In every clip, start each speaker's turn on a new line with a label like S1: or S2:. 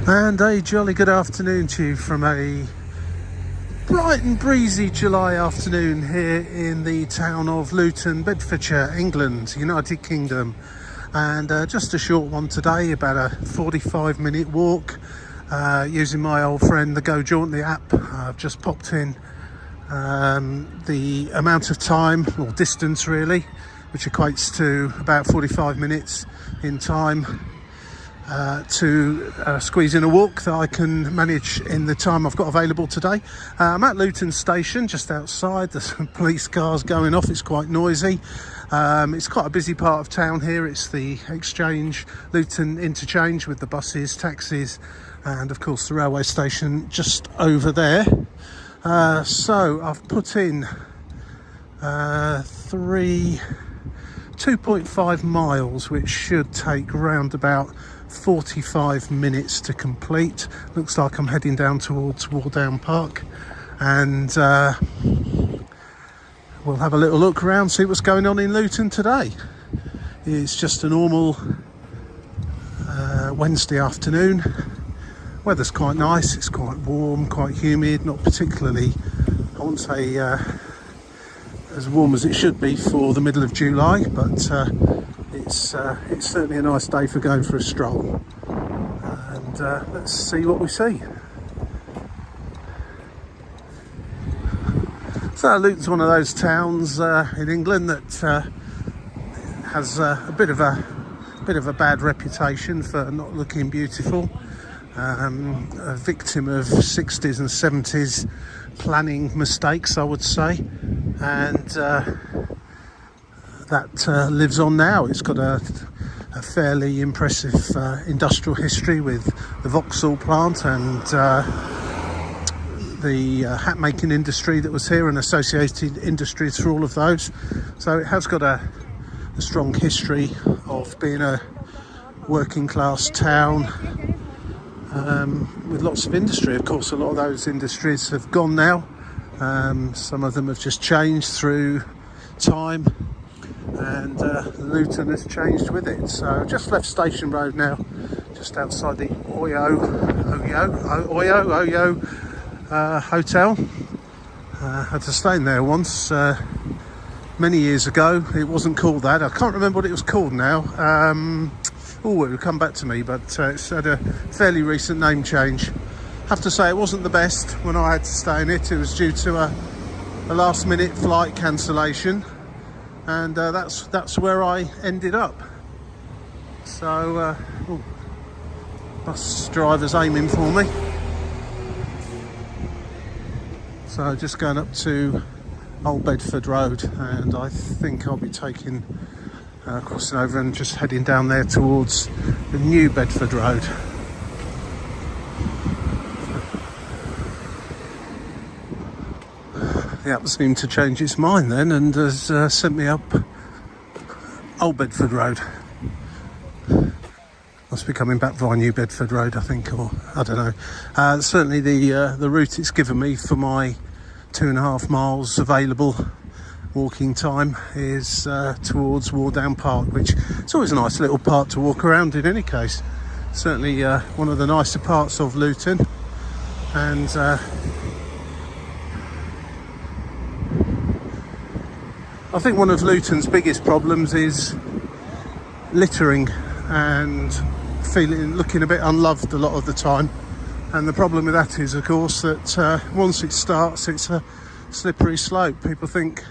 S1: And a jolly good afternoon to you from a bright and breezy July afternoon here in the town of Luton, Bedfordshire, England, United Kingdom. And just a short one today, about a 45-minute walk using my old friend the Go Jauntly app. I've just popped in the amount of time or distance really, which equates to about 45 minutes in time to squeeze in a walk that I can manage in the time I've got available today. I'm at Luton station, just outside. There's some police cars going off. It's quite noisy. It's quite a busy part of town here. It's the exchange, Luton interchange, with the buses, taxis, and of course the railway station just over there. So I've put in 2.5 miles, which should take around about 45 minutes to complete. Looks like I'm heading down towards Wardown Park, and we'll have a little look around, see what's going on in Luton today. It's just a normal Wednesday afternoon. Weather's quite nice, it's quite warm, quite humid, not particularly, I wouldn't say as warm as it should be for the middle of July, but it's certainly a nice day for going for a stroll. And let's see what we see. So Luton's one of those towns in England that has a bit of a bad reputation for not looking beautiful. A victim of 60s and 70s planning mistakes, I would say, and that lives on now. It's got a fairly impressive industrial history with the Vauxhall plant and the hat making industry that was here and associated industries for all of those. So it has got a strong history of being a working class town with lots of industry. Of course, a lot of those industries have gone now. Some of them have just changed through time, and Luton has changed with it. So just left Station Road now, just outside the Oyo Hotel. Had to stay in there once many years ago. It wasn't called that. I can't remember what it was called now. It will come back to me, but it's had a fairly recent name change. Have to say it wasn't the best when I had to stay in it. It was due to a last minute flight cancellation, and that's where I ended up. So bus driver's aiming for me. So just going up to Old Bedford Road, and I think I'll be taking crossing over and just heading down there towards the new Bedford Road. The app seemed to change its mind then and has sent me up Old Bedford Road. Must be coming back via New Bedford Road, I think, or I don't know. Certainly the route it's given me for my 2.5 miles available walking time is towards Wardown Park, which it's always a nice little park to walk around in any case. Certainly one of the nicer parts of Luton, and I think one of Luton's biggest problems is littering and looking a bit unloved a lot of the time. And the problem with that is, of course, that once it starts, it's a slippery slope. People think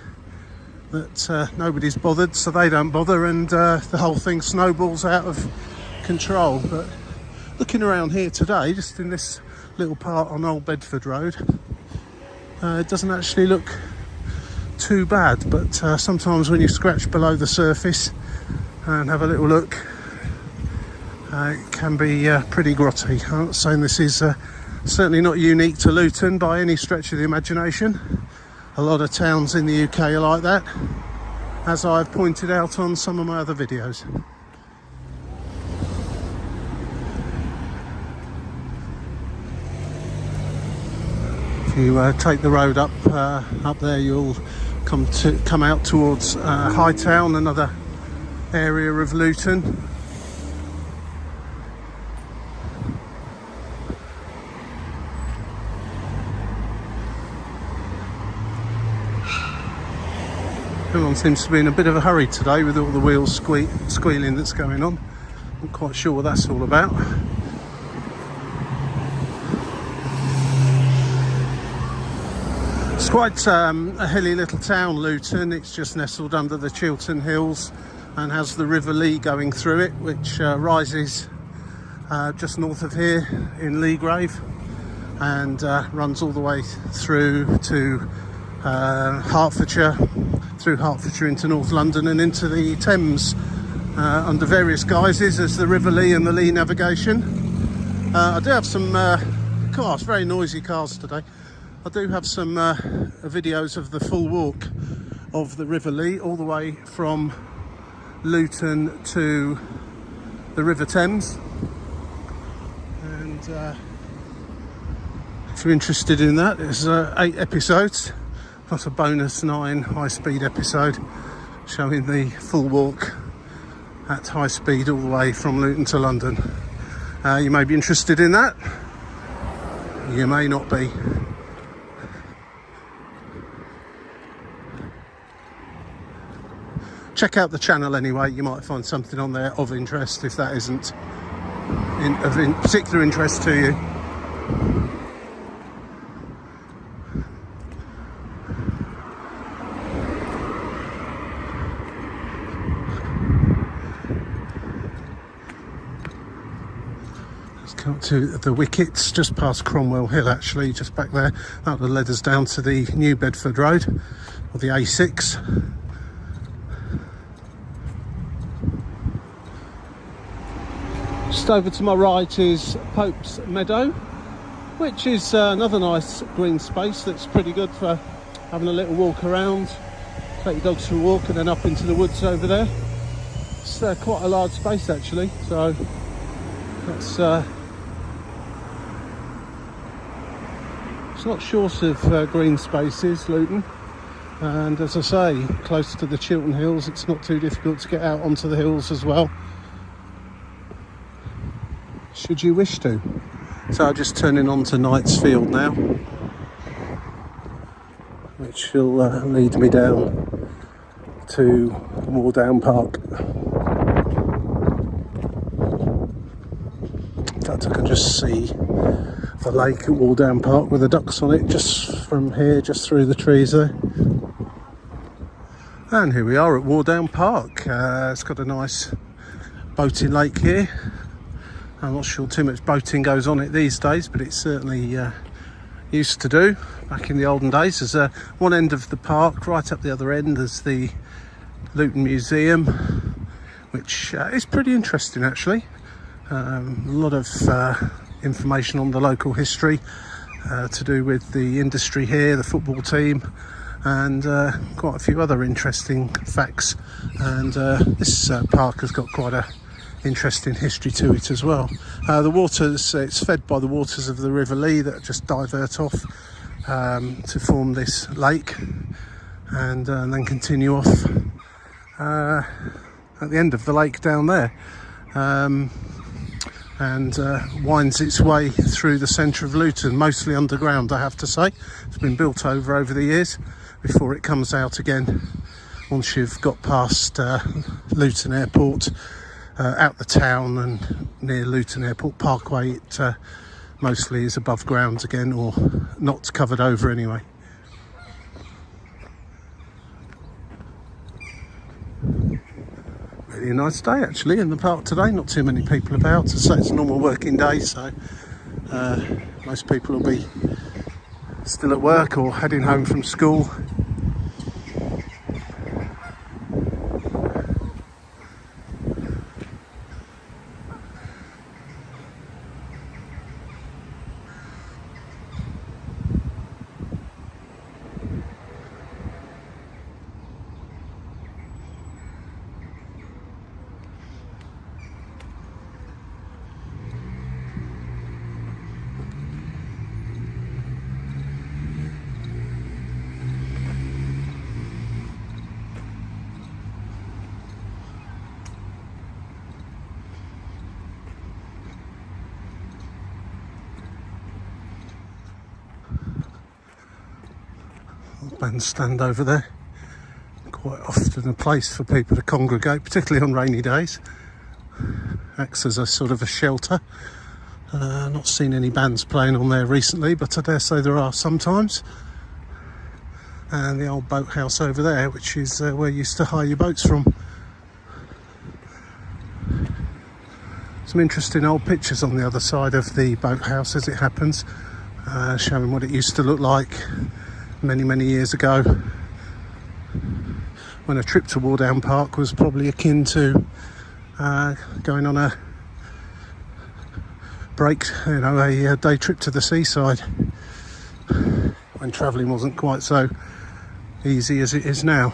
S1: that nobody's bothered, so they don't bother, and the whole thing snowballs out of control. But looking around here today, just in this little part on Old Bedford Road, it doesn't actually look too bad, but sometimes when you scratch below the surface and have a little look, it can be pretty grotty. I'm not saying this is certainly not unique to Luton by any stretch of the imagination. A lot of towns in the UK are like that, as I've pointed out on some of my other videos. If you take the road up there, you'll come out towards Hightown, another area of Luton. Everyone seems to be in a bit of a hurry today with all the wheels squealing that's going on. Not quite sure what that's all about. It's quite a hilly little town, Luton. It's just nestled under the Chiltern Hills and has the River Lea going through it, which rises just north of here in Leagrave and runs all the way through to Hertfordshire, through Hertfordshire into North London and into the Thames under various guises as the River Lea and the Lea Navigation. I do have some cars, very noisy cars today. I do have some videos of the full walk of the River Lea all the way from Luton to the River Thames, and if you're interested in that, there's 8 episodes plus a bonus 9 high-speed episode showing the full walk at high speed all the way from Luton to London. You may be interested in that, you may not be. Check out the channel anyway, you might find something on there of interest if that isn't of particular interest to you. Let's come to the wickets just past Cromwell Hill, actually, just back there. That would have led us down to the New Bedford Road, or the A6. Just over to my right is Pope's Meadow, which is another nice green space that's pretty good for having a little walk around. Take your dogs for a walk and then up into the woods over there. It's quite a large space actually, so that's it's not short of green spaces, Luton, and as I say, close to the Chiltern Hills, it's not too difficult to get out onto the hills as well, should you wish to. So I'm just turning on to Knight's Field now, which will lead me down to Wardown Park. In fact, I can just see the lake at Wardown Park with the ducks on it just from here, just through the trees there. And here we are at Wardown Park. It's got a nice boating lake here. I'm not sure too much boating goes on it these days, but it certainly used to do back in the olden days. There's one end of the park, right up the other end there's the Luton Museum, which is pretty interesting actually. A lot of information on the local history to do with the industry here, the football team, and quite a few other interesting facts. And this park has got quite a interesting history to it as well. The waters, it's fed by the waters of the River Lea that just divert off to form this lake, and then continue off at the end of the lake down there, and winds its way through the centre of Luton, mostly underground I have to say. It's been built over the years before it comes out again once you've got past Luton Airport. Out the town and near Luton Airport Parkway, it mostly is above ground again, or not covered over anyway. Really a nice day actually in the park today, not too many people about. As I say, it's a normal working day, so most people will be still at work or heading home from school. Bandstand over there, quite often a place for people to congregate, particularly on rainy days. Acts as a sort of a shelter. Not seen any bands playing on there recently, but I dare say there are sometimes. And the old boathouse over there, which is where you used to hire your boats from. Some interesting old pictures on the other side of the boathouse, as it happens, showing what it used to look like many years ago, when a trip to Wardown Park was probably akin to going on a break, a day trip to the seaside, when travelling wasn't quite so easy as it is now.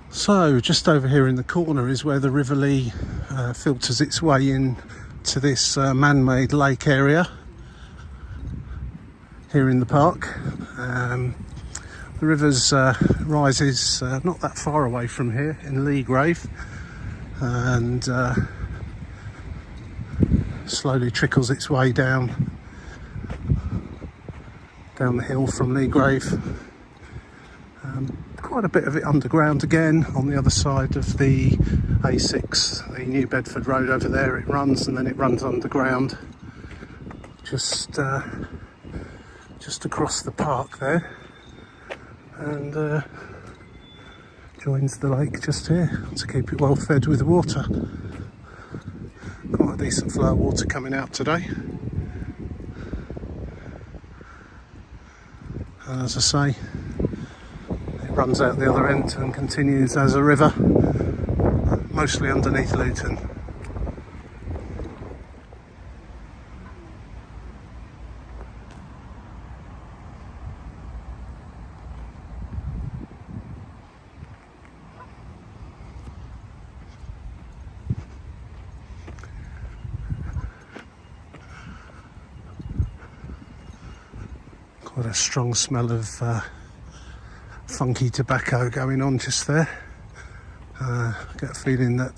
S1: So just over here in the corner is where the River Lea filters its way in to this man-made lake area here in the park. The river's rises not that far away from here in Leagrave, and slowly trickles its way down the hill from Leagrave. Quite a bit of it underground again on the other side of the A6, the New Bedford Road over there. It runs, and then it runs underground just across the park there, and joins the lake just here to keep it well fed with water. Quite a decent flow of water coming out today. And as I say, runs out the other end and continues as a river, mostly underneath Luton. Quite a strong smell of funky tobacco going on just there. I get a feeling that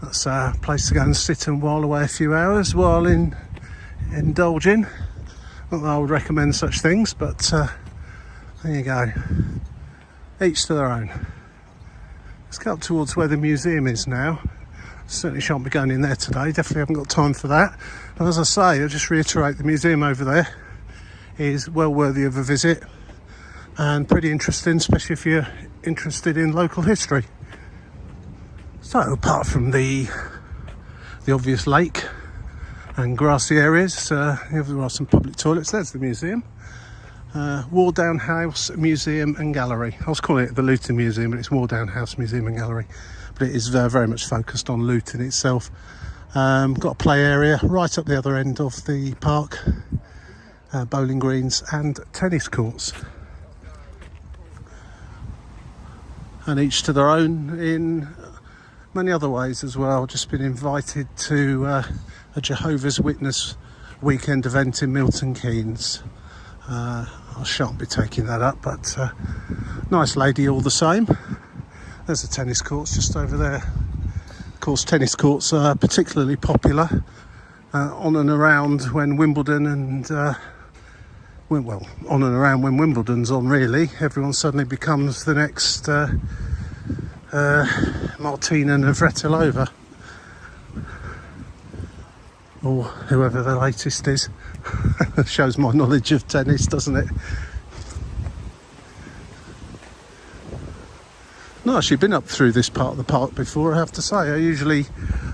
S1: that's a place to go and sit and while away a few hours while indulging. Not that I would recommend such things, but there you go. Each to their own. Let's get up towards where the museum is now. Certainly shan't be going in there today, definitely haven't got time for that. But as I say, I'll just reiterate, the museum over there is well worthy of a visit and pretty interesting, especially if you're interested in local history. So apart from the obvious lake and grassy areas, there are some public toilets. There's the museum, Wardown House Museum and Gallery. I was calling it the Luton Museum, but it's Wardown House Museum and Gallery, but it is very much focused on Luton itself. Got a play area right up the other end of the park, bowling greens and tennis courts. And each to their own in many other ways as well. Just been invited to a Jehovah's Witness weekend event in Milton Keynes. I shan't be taking that up, but nice lady all the same. There's the tennis courts just over there. Of course, tennis courts are particularly popular on and around when Wimbledon and on and around when Wimbledon's on, really. Everyone suddenly becomes the next Martina Navratilova, or whoever the latest is. Shows my knowledge of tennis, doesn't it? Not actually been up through this part of the park before, I have to say.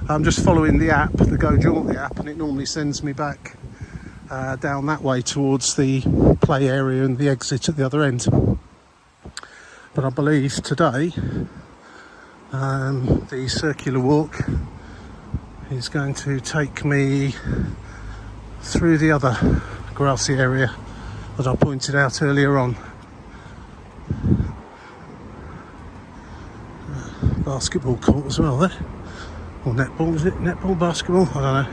S1: I'm just following the app, the Go Jaunt app, and it normally sends me back down that way towards the play area and the exit at the other end. But I believe today the circular walk is going to take me through the other grassy area that I pointed out earlier on. Basketball court as well there, or netball, is it? Netball, basketball, I don't know.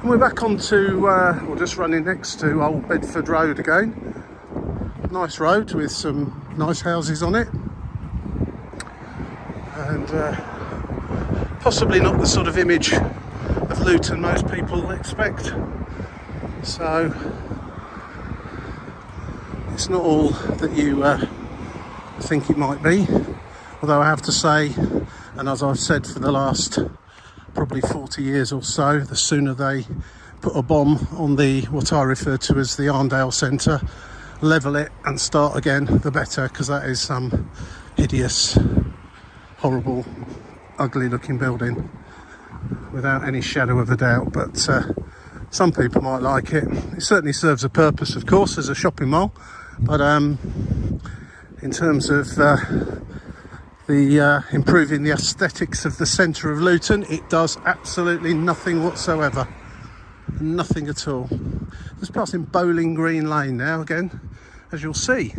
S1: And we're back onto, we're just running next to Old Bedford Road again. Nice road with some nice houses on it, and possibly not the sort of image of Luton most people expect. So It's not all that you think it might be, although I have to say, and as I've said for the last probably 40 years or so, the sooner they put a bomb on the what I refer to as the Arndale Centre, level it and start again, the better, because that is some hideous, horrible, ugly looking building without any shadow of a doubt. But some people might like it. It certainly serves a purpose, of course, as a shopping mall, but in terms of the improving the aesthetics of the centre of Luton, it does absolutely nothing whatsoever. Nothing at all. Just passing Bowling Green Lane now again, as you'll see.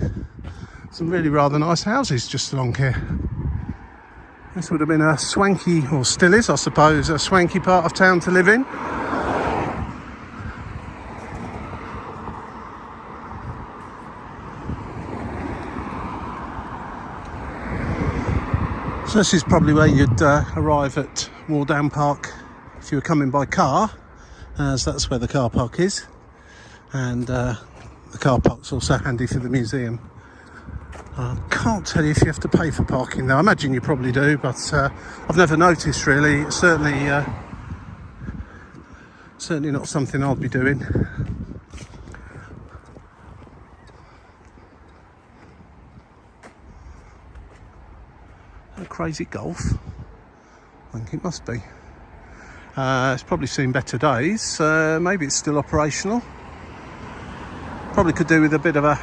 S1: Some really rather nice houses just along here. This would have been a swanky, or still is I suppose, a swanky part of town to live in. So this is probably where you'd arrive at Wardown Park if you were coming by car, as that's where the car park is, and the car park's also handy for the museum. I can't tell you if you have to pay for parking though. I imagine you probably do, but I've never noticed really. It's certainly not something I'll be doing. A crazy Golf? I think it must be. It's probably seen better days. Maybe it's still operational. Probably could do with a bit of a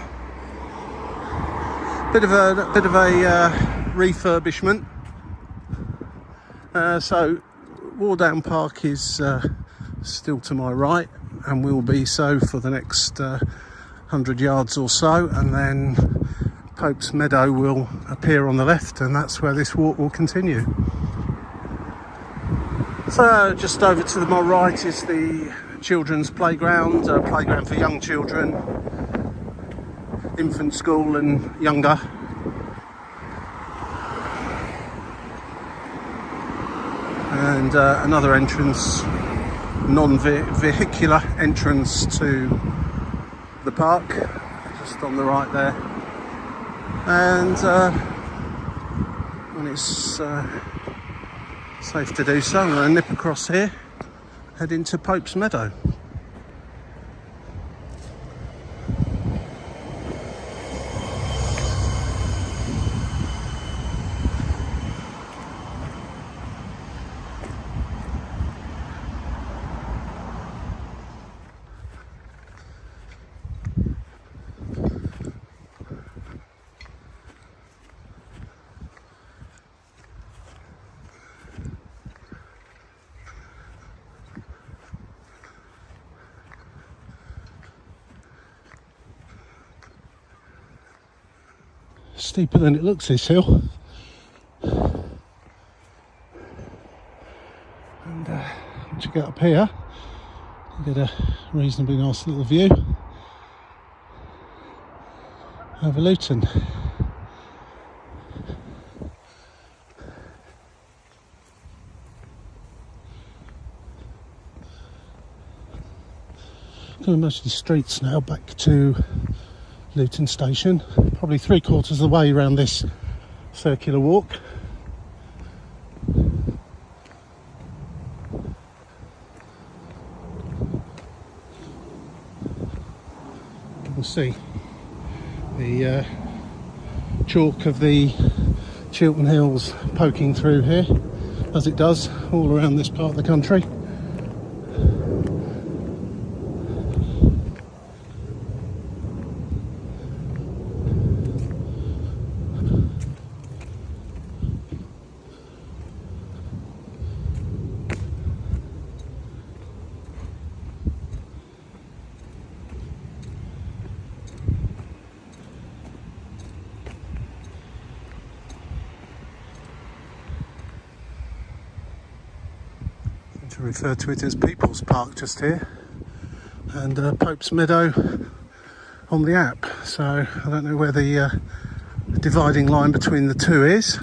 S1: refurbishment. So Wardown Park is still to my right, and will be so for the next 100 yards or so, and then Pope's Meadow will appear on the left, and that's where this walk will continue. So just over to my right is the children's playground, playground for young children, infant school and younger. And another entrance, non-vehicular entrance to the park, just on the right there. And when it's safe to do so, I'm going to nip across here, head into Pope's Meadow. Steeper than it looks, this hill. And once you get up here, you get a reasonably nice little view over Luton. Going most of the streets now back to Luton station, probably 3/4 of the way around this circular walk. You can see the chalk of the Chiltern Hills poking through here, as it does all around this part of the country. To refer to it as People's Park just here, and Pope's Meadow on the app, so I don't know where the dividing line between the two is.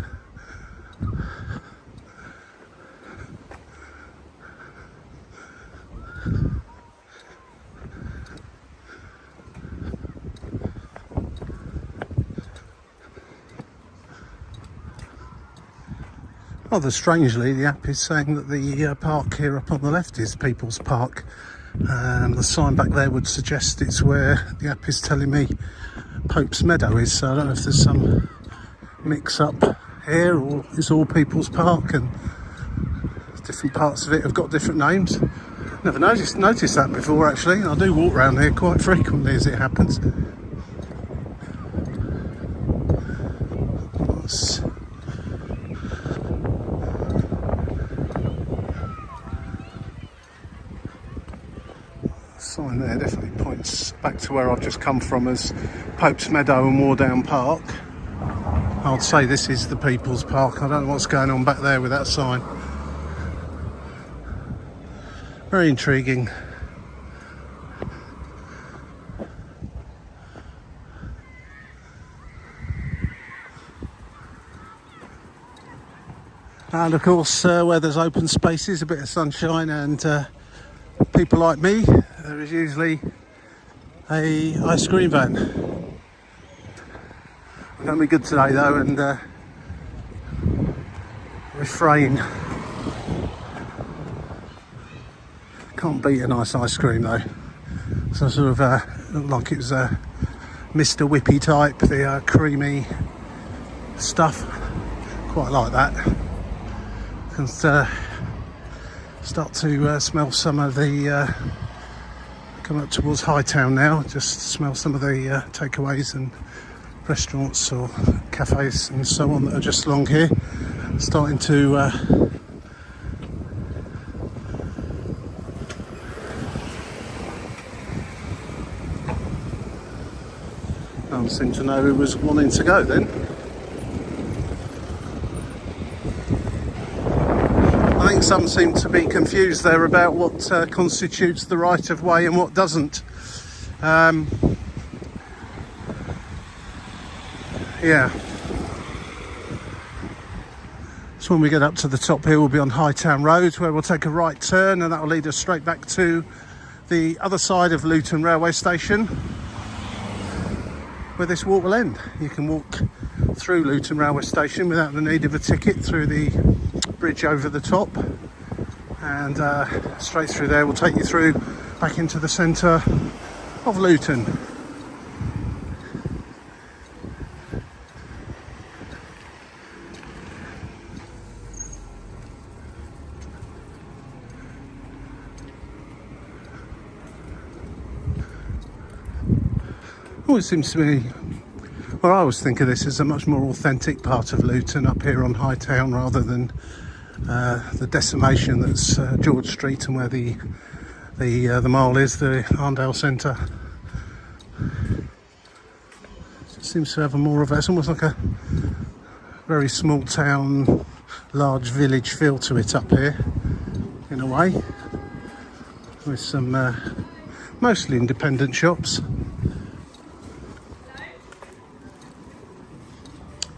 S1: Rather strangely, the app is saying that the park here up on the left is People's Park. The sign back there would suggest it's where the app is telling me Pope's Meadow is, so I don't know if there's some mix up here or it's all People's Park and different parts of it have got different names. Never noticed that before actually. I do walk around here quite frequently as it happens. Sign there definitely points back to where I've just come from as Pope's Meadow and Wardown Park. I'd say this is the People's Park. I don't know what's going on back there with that sign. Very intriguing. And of course, where there's open spaces, a bit of sunshine and people like me, there is usually a ice cream van. I'm going to be good today though and refrain. Can't beat a nice ice cream though. So sort of looked like it was a Mr. Whippy type, the creamy stuff. Quite like that. Can start to smell some of the coming up towards Hightown now. Just smell some of the takeaways and restaurants or cafes and so on that are just along here. Starting to don't seem to know who was wanting to go then. I think some seem to be confused there about what constitutes the right of way and what doesn't. Yeah. So when we get up to the top here, we'll be on Hightown Road, where we'll take a right turn, and that will lead us straight back to the other side of Luton railway station, where this walk will end. You can walk through Luton railway station without the need of a ticket through the bridge over the top, and straight through there will take you through back into the centre of Luton. Always seems to be, well, I always think of this as a much more authentic part of Luton up here on Hightown, rather than the decimation that's George Street and where the mall is, the Arndale Centre. It seems to have a more of a, it's almost like a very small town, large village feel to it up here, in a way, with some mostly independent shops.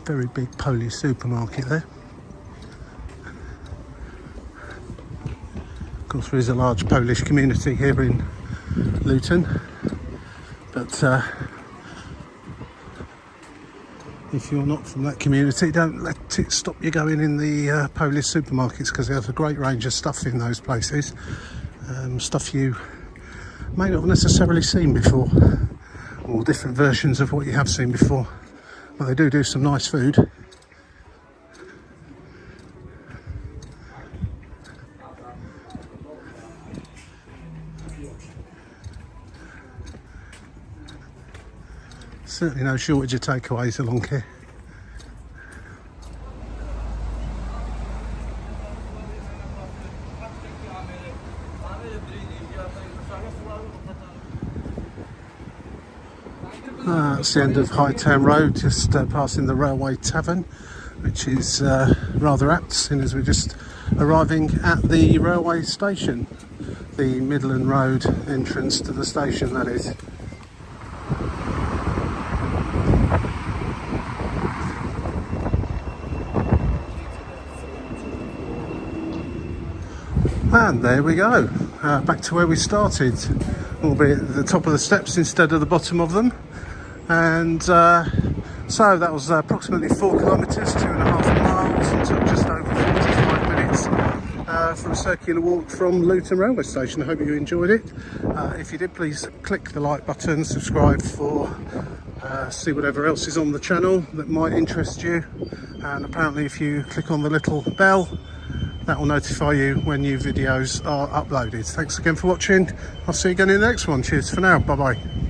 S1: Very big Polish supermarket there. Of course, there is a large Polish community here in Luton, but if you're not from that community, don't let it stop you going in the Polish supermarkets, because they have a great range of stuff in those places, stuff you may not have necessarily seen before, or different versions of what you have seen before. But they do some nice food. Certainly no shortage of takeaways along here. That's the end of Hightown Road, just passing the Railway Tavern, which is rather apt, seeing as we're just arriving at the railway station, the Midland Road entrance to the station, that is. And there we go, back to where we started, albeit at the top of the steps instead of the bottom of them. And so that was approximately 4 kilometres, 2.5 miles, and took just over 40 for a circular walk from Luton railway station. I hope you enjoyed it. If you did, please click the like button, subscribe for see whatever else is on the channel that might interest you, and apparently if you click on the little bell, that will notify you when new videos are uploaded. Thanks again for watching. I'll see you again in the next one. Cheers for now. Bye bye.